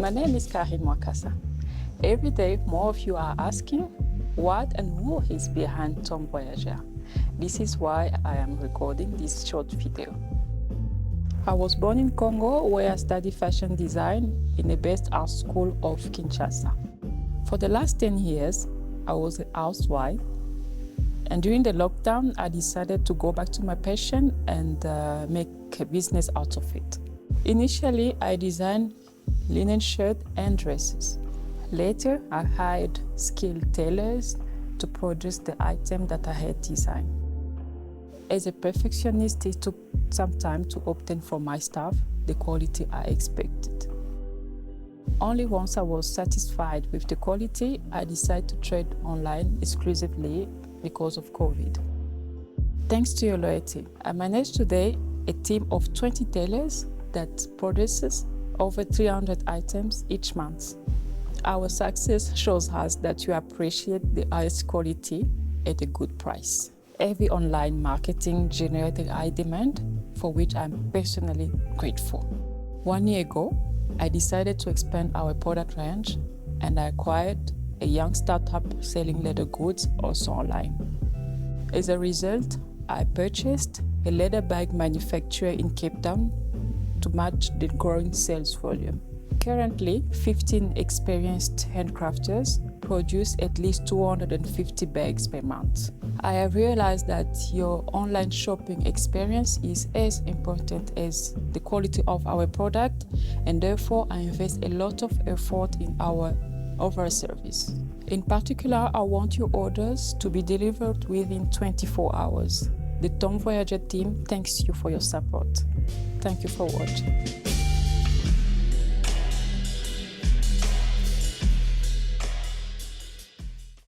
My name is Karine Mwakasa. Every day, more of you are asking what and who is behind Tom Voyager. This is why I am recording this short video. I was born in Congo, where I studied fashion design in the best art school of Kinshasa. For the last 10 years, I was a housewife, and during the lockdown, I decided to go back to my passion and make a business out of it. Initially, I designed linen shirts and dresses. Later, I hired skilled tailors to produce the item that I had designed. As a perfectionist, it took some time to obtain from my staff the quality I expected. Only once I was satisfied with the quality, I decided to trade online exclusively because of COVID. Thanks to your loyalty, I managed today a team of 20 tailors that produces over 300 items each month. Our success shows us that you appreciate the highest quality at a good price. Heavy online marketing generated high demand, for which I'm personally grateful. 1 year ago, I decided to expand our product range, and I acquired a young startup selling leather goods also online. As a result, I purchased a leather bag manufacturer in Cape Town to match the growing sales volume. Currently, 15 experienced handcrafters produce at least 250 bags per month. I have realized that your online shopping experience is as important as the quality of our product, and therefore I invest a lot of effort in our overall service. In particular, I want your orders to be delivered within 24 hours. The Tom Voyager team thanks you for your support. Thank you for watching.